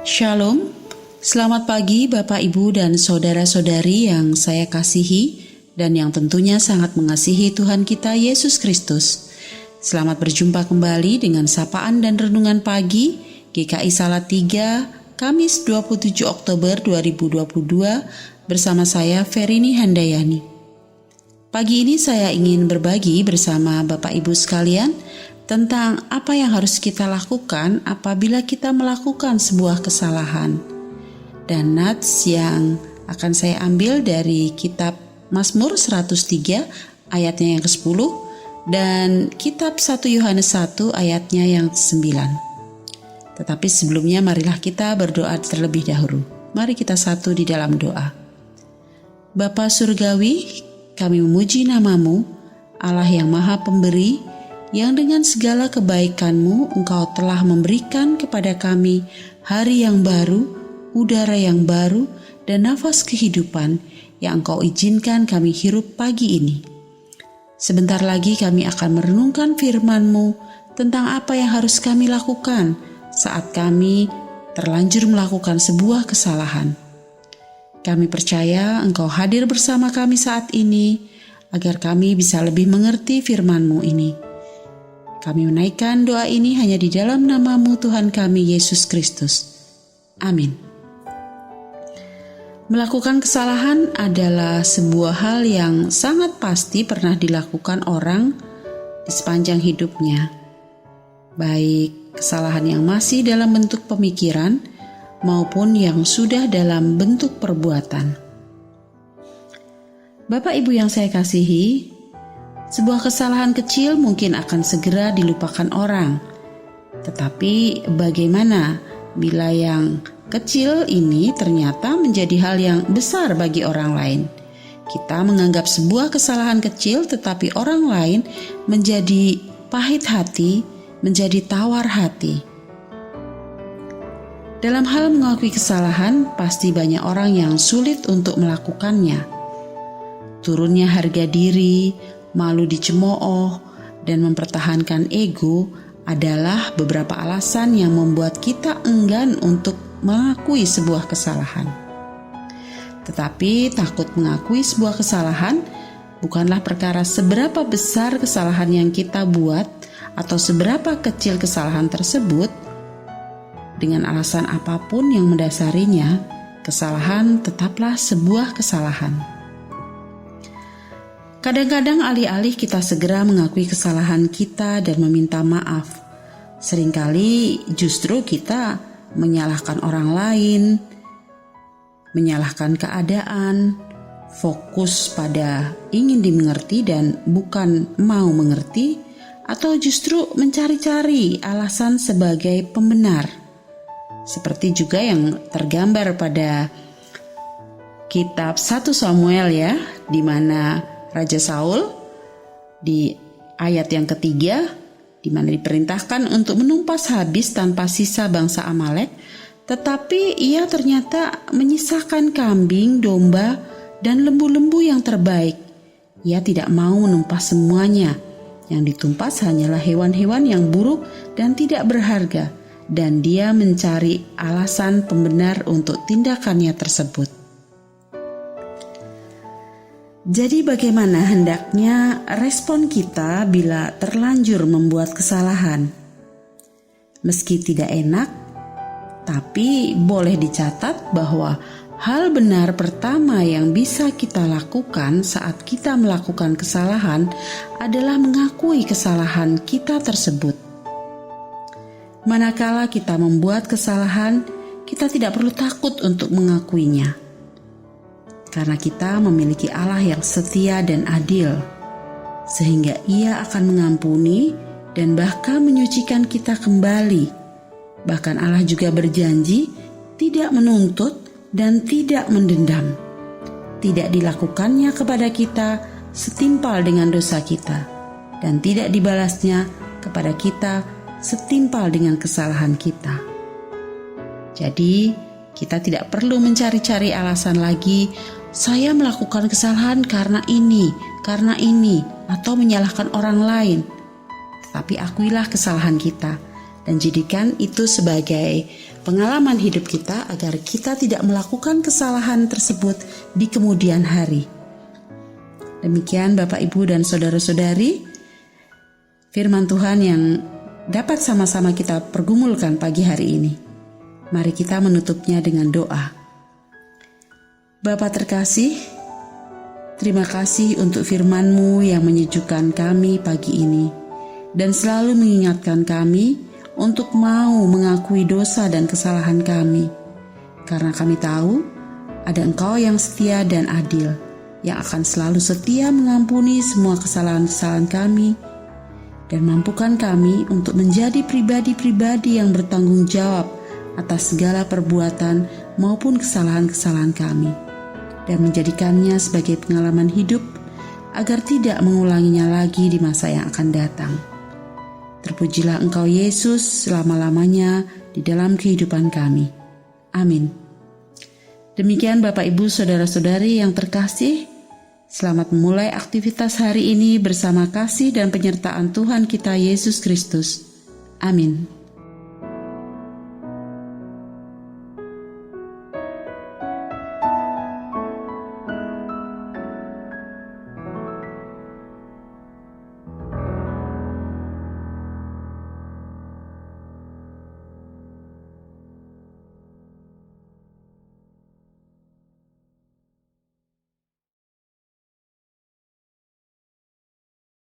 Shalom, selamat pagi Bapak Ibu dan Saudara-saudari yang saya kasihi dan yang tentunya sangat mengasihi Tuhan kita Yesus Kristus. Selamat berjumpa kembali dengan sapaan dan renungan pagi GKI Salatiga, Kamis 27 Oktober 2022 bersama saya Ferini Handayani. Pagi ini saya ingin berbagi bersama Bapak Ibu sekalian tentang apa yang harus kita lakukan apabila kita melakukan sebuah kesalahan. Dan nats yang akan saya ambil dari kitab Mazmur 103 ayatnya yang ke-10 dan kitab 1 Yohanes 1 ayatnya yang ke-9. Tetapi sebelumnya marilah kita berdoa terlebih dahulu. Mari kita satu di dalam doa. Bapa Surgawi, kami memuji nama-Mu, Allah yang Maha Pemberi, yang dengan segala kebaikan-Mu Engkau telah memberikan kepada kami hari yang baru, udara yang baru, dan nafas kehidupan yang Engkau izinkan kami hirup pagi ini. Sebentar lagi kami akan merenungkan firman-Mu tentang apa yang harus kami lakukan saat kami terlanjur melakukan sebuah kesalahan. Kami percaya Engkau hadir bersama kami saat ini agar kami bisa lebih mengerti firman-Mu ini. Kami menaikkan doa ini hanya di dalam nama-Mu Tuhan kami Yesus Kristus. Amin. Melakukan kesalahan adalah sebuah hal yang sangat pasti pernah dilakukan orang di sepanjang hidupnya. Baik kesalahan yang masih dalam bentuk pemikiran maupun yang sudah dalam bentuk perbuatan. Bapak Ibu yang saya kasihi, sebuah kesalahan kecil mungkin akan segera dilupakan orang. Tetapi bagaimana bila yang kecil ini ternyata menjadi hal yang besar bagi orang lain? Kita menganggap sebuah kesalahan kecil tetapi orang lain menjadi pahit hati, menjadi tawar hati. Dalam hal mengakui kesalahan, pasti banyak orang yang sulit untuk melakukannya. Turunnya harga diri, malu dicemooh, dan mempertahankan ego adalah beberapa alasan yang membuat kita enggan untuk mengakui sebuah kesalahan. Tetapi takut mengakui sebuah kesalahan bukanlah perkara seberapa besar kesalahan yang kita buat atau seberapa kecil kesalahan tersebut. Dengan alasan apapun yang mendasarinya, kesalahan tetaplah sebuah kesalahan. Kadang-kadang alih-alih kita segera mengakui kesalahan kita dan meminta maaf, seringkali justru kita menyalahkan orang lain, menyalahkan keadaan, fokus pada ingin dimengerti dan bukan mau mengerti, atau justru mencari-cari alasan sebagai pembenar. Seperti juga yang tergambar pada kitab 1 Samuel ya, di mana Raja Saul di ayat yang ketiga, di mana diperintahkan untuk menumpas habis tanpa sisa bangsa Amalek, tetapi ia ternyata menyisakan kambing, domba, dan lembu-lembu yang terbaik. Ia tidak mau menumpas semuanya. Yang ditumpas hanyalah hewan-hewan yang buruk dan tidak berharga, dan dia mencari alasan pembenar untuk tindakannya tersebut. Jadi bagaimana hendaknya respon kita bila terlanjur membuat kesalahan? Meski tidak enak, tapi boleh dicatat bahwa hal benar pertama yang bisa kita lakukan saat kita melakukan kesalahan adalah mengakui kesalahan kita tersebut. Manakala kita membuat kesalahan, kita tidak perlu takut untuk mengakuinya. Karena kita memiliki Allah yang setia dan adil, sehingga Ia akan mengampuni dan bahkan menyucikan kita kembali. Bahkan Allah juga berjanji tidak menuntut dan tidak mendendam. Tidak dilakukannya kepada kita setimpal dengan dosa kita, dan tidak dibalasnya kepada kita setimpal dengan kesalahan kita. Jadi, kita tidak perlu mencari-cari alasan lagi, saya melakukan kesalahan karena ini, atau menyalahkan orang lain. Tetapi akuilah kesalahan kita, dan jadikan itu sebagai pengalaman hidup kita agar kita tidak melakukan kesalahan tersebut di kemudian hari. Demikian Bapak, Ibu, dan saudara-saudari, firman Tuhan yang dapat sama-sama kita pergumulkan pagi hari ini. Mari kita menutupnya dengan doa. Bapa terkasih, terima kasih untuk firman-Mu yang menyejukkan kami pagi ini dan selalu mengingatkan kami untuk mau mengakui dosa dan kesalahan kami. Karena kami tahu ada Engkau yang setia dan adil, yang akan selalu setia mengampuni semua kesalahan-kesalahan kami dan mampukan kami untuk menjadi pribadi-pribadi yang bertanggung jawab atas segala perbuatan maupun kesalahan-kesalahan kami, dan menjadikannya sebagai pengalaman hidup agar tidak mengulanginya lagi di masa yang akan datang. Terpujilah Engkau Yesus selama-lamanya di dalam kehidupan kami. Amin. Demikian Bapak, Ibu, saudara-saudari yang terkasih, selamat memulai aktivitas hari ini bersama kasih dan penyertaan Tuhan kita Yesus Kristus. Amin.